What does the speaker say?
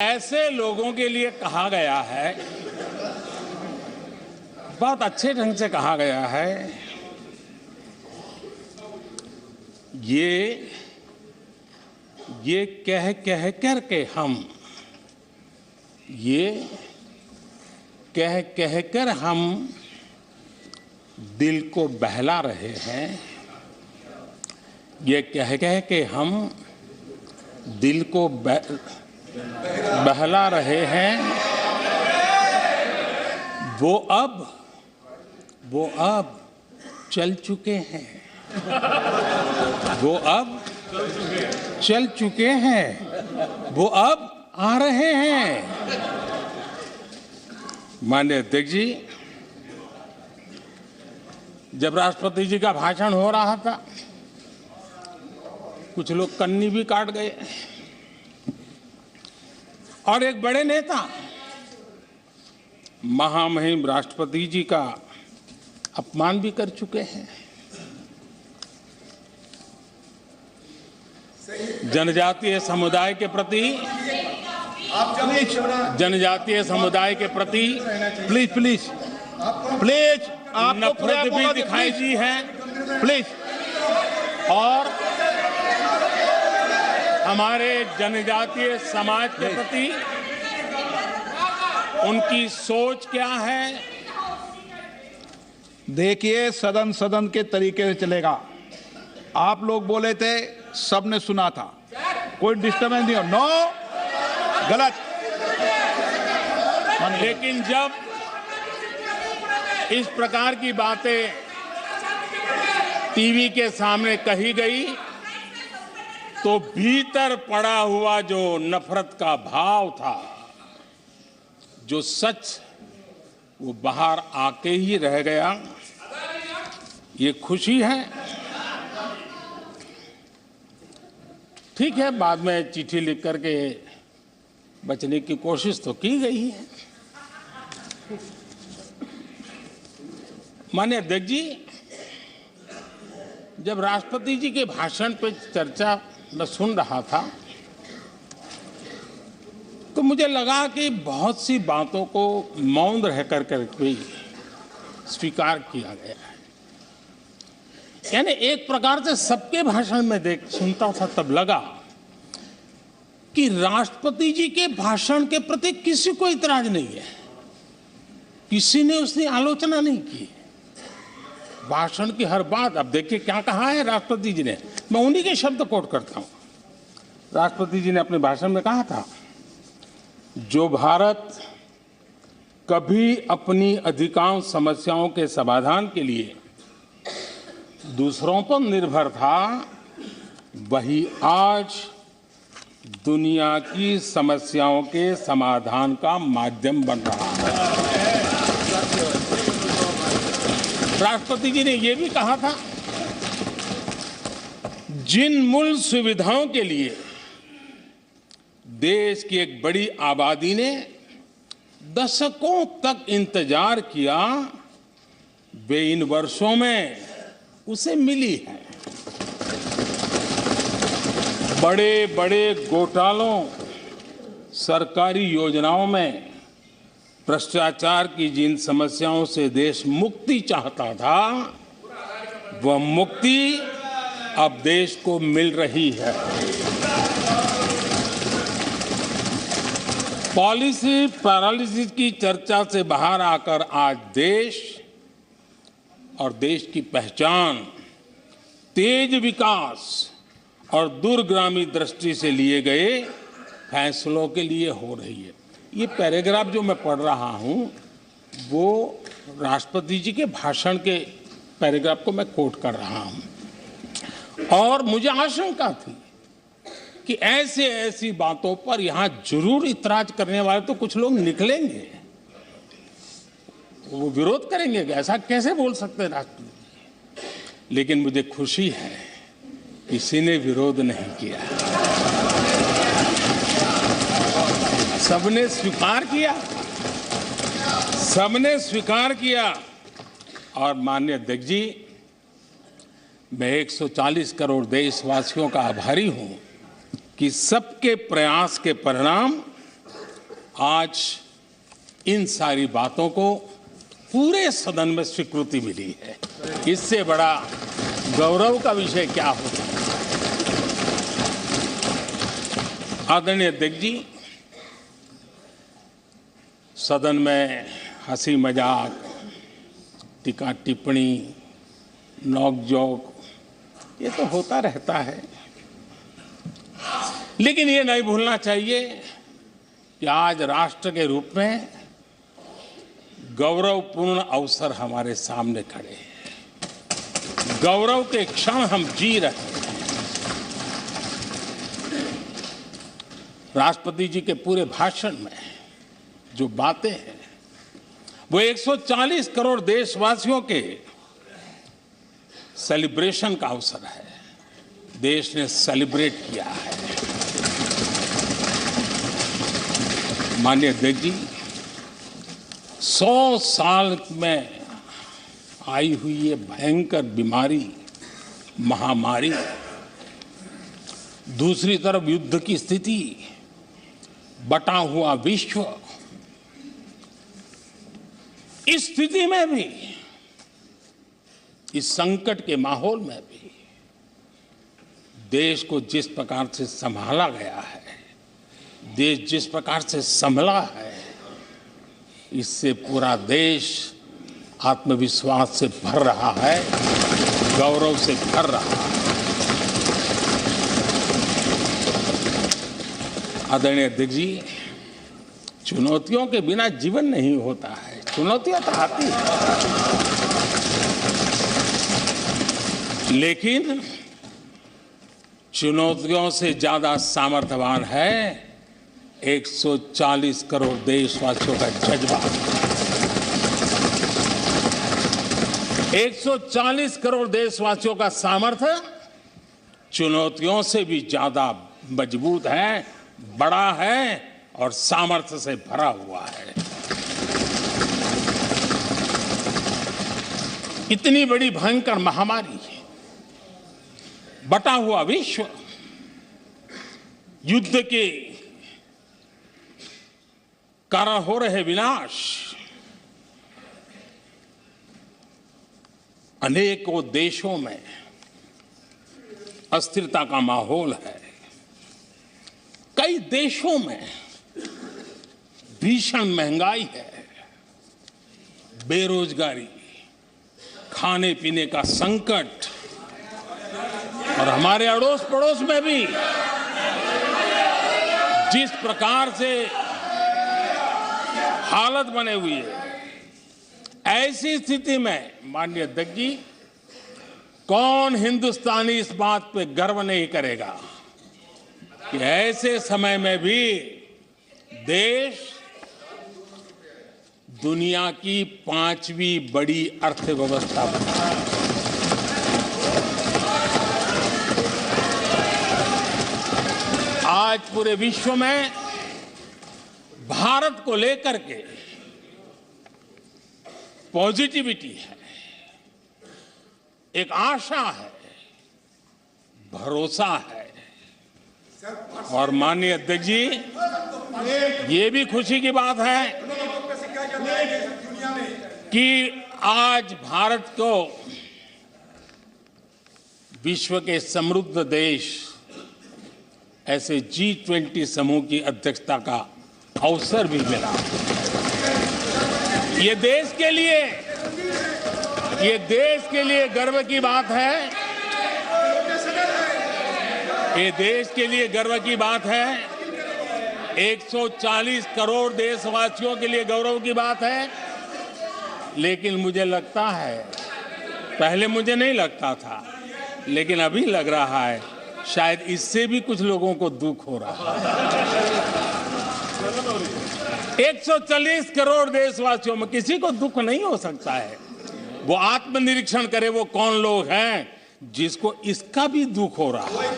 ऐसे लोगों के लिए कहा गया है, बहुत अच्छे ढंग से कहा गया है, ये कह कह करके हम दिल को बहला रहे हैं। ये कह कह के हम दिल को बहला रहे हैं। वो अब चल चुके हैं। वो अब चल चुके हैं। वो अब आ रहे हैं। माननीय अध्यक्ष जी, जब राष्ट्रपति जी का भाषण हो रहा था, कुछ लोग कन्नी भी काट गए और एक बड़े नेता महामहिम राष्ट्रपति जी का अपमान भी कर चुके हैं। जनजातीय समुदाय के प्रति प्लीज नफरत भी दिखाई दी है। प्लीज। और हमारे जनजातीय समाज के प्रति उनकी सोच क्या है? देखिए, सदन के तरीके से चलेगा। आप लोग बोले थे, सबने सुना था, कोई डिस्टर्बेंस नहीं हो। नो, गलत। लेकिन जब इस प्रकार की बातें टीवी के सामने कही गई, तो भीतर पड़ा हुआ जो नफरत का भाव था, जो सच, वो बाहर आके ही रह गया। ये खुशी है। ठीक है, बाद में चिट्ठी लिख करके बचने की कोशिश तो की गई है। माननीय अध्यक्ष जी, जब राष्ट्रपति जी के भाषण पे चर्चा मैं सुन रहा था, तो मुझे लगा कि बहुत सी बातों को मौन रह कर भी स्वीकार किया गया है। यानी एक प्रकार से सबके भाषण में सुनता था, तब लगा कि राष्ट्रपति जी के भाषण के प्रति किसी को इतराज नहीं है, किसी ने उसकी आलोचना नहीं की। भाषण की हर बात, अब देखिए क्या कहा है राष्ट्रपति जी ने, मैं उन्हीं के शब्द कोट करता हूं। राष्ट्रपति जी ने अपने भाषण में कहा था, जो भारत कभी अपनी अधिकांश समस्याओं के समाधान के लिए दूसरों पर निर्भर था, वही आज दुनिया की समस्याओं के समाधान का माध्यम बन रहा है। राष्ट्रपति जी ने यह भी कहा था, जिन मूल सुविधाओं के लिए देश की एक बड़ी आबादी ने दशकों तक इंतजार किया, वे इन वर्षों में उसे मिली है। बड़े बड़े घोटालों, सरकारी योजनाओं में भ्रष्टाचार की जिन समस्याओं से देश मुक्ति चाहता था, वह मुक्ति अब देश को मिल रही है। पॉलिसी पैरालिसिस की चर्चा से बाहर आकर आज देश और देश की पहचान तेज विकास और दूरगामी दृष्टि से लिए गए फैसलों के लिए हो रही है। ये पैराग्राफ जो मैं पढ़ रहा हूं, वो राष्ट्रपति जी के भाषण के पैराग्राफ को मैं कोट कर रहा हूं। और मुझे आशंका थी कि ऐसी बातों पर यहां जरूर इतराज करने वाले तो कुछ लोग निकलेंगे, वो विरोध करेंगे, ऐसा कैसे बोल सकते हैं राष्ट्रपति। लेकिन मुझे खुशी है, किसी ने विरोध नहीं किया, सबने स्वीकार किया। और माननीय अध्यक्ष जी, मैं 140 करोड़ देशवासियों का आभारी हूं कि सबके प्रयास के परिणाम आज इन सारी बातों को पूरे सदन में स्वीकृति मिली है। इससे बड़ा गौरव का विषय क्या हो सकता है। आदरणीय अध्यक्ष जी, सदन में हंसी मजाक, टीका टिप्पणी, नोक-झोंक ये तो होता रहता है, लेकिन ये नहीं भूलना चाहिए कि आज राष्ट्र के रूप में गौरवपूर्ण अवसर हमारे सामने खड़े हैं। गौरव के क्षण हम जी रहे हैं। राष्ट्रपति जी के पूरे भाषण में जो बातें हैं वो 140 करोड़ देशवासियों के सेलिब्रेशन का अवसर है। देश ने सेलिब्रेट किया है। माननीय अध्यक्ष जी, 100 साल में आई हुई ये भयंकर बीमारी, महामारी, दूसरी तरफ युद्ध की स्थिति, बटा हुआ विश्व, इस स्थिति में भी, इस संकट के माहौल में भी देश को जिस प्रकार से संभाला गया है, देश जिस प्रकार से संभला है, इससे पूरा देश आत्मविश्वास से भर रहा है, गौरव से भर रहा है। आदरणीय अध्यक्ष जी, चुनौतियों के बिना जीवन नहीं होता है। चुनौतियां तो आती हैं, लेकिन चुनौतियों से ज्यादा सामर्थ्यवान है 140 करोड़ देशवासियों का जज्बा। 140 करोड़ देशवासियों का सामर्थ्य चुनौतियों से भी ज्यादा मजबूत है, बड़ा है और सामर्थ्य से भरा हुआ है। इतनी बड़ी भयंकर महामारी, बटा हुआ विश्व, युद्ध के कारण हो रहे विनाश, अनेकों देशों में अस्थिरता का माहौल है। कई देशों में भीषण महंगाई है, बेरोजगारी, खाने पीने का संकट, और हमारे अड़ोस पड़ोस में भी जिस प्रकार से हालत बने हुई है, ऐसी स्थिति में माननीय अध्यक्ष जी, कौन हिंदुस्तानी इस बात पे गर्व नहीं करेगा कि ऐसे समय में भी देश दुनिया की 5वीं बड़ी अर्थव्यवस्था बना है। आज पूरे विश्व में भारत को लेकर के पॉजिटिविटी है, एक आशा है, भरोसा है। और माननीय अध्यक्ष जी, ये भी खुशी की बात है कि आज भारत को विश्व के समृद्ध देश ऐसे G20 समूह की अध्यक्षता का अवसर भी मिला। ये देश के लिए गर्व की बात है। ये देश के लिए गर्व की बात है। 140 करोड़ देशवासियों के लिए गौरव की बात है। लेकिन मुझे लगता है, पहले मुझे नहीं लगता था, लेकिन अभी लग रहा है शायद इससे भी कुछ लोगों को दुख हो रहा है। 140 करोड़ देशवासियों में किसी को दुख नहीं हो सकता है। वो आत्मनिरीक्षण करे, वो कौन लोग हैं जिसको इसका भी दुख हो रहा है।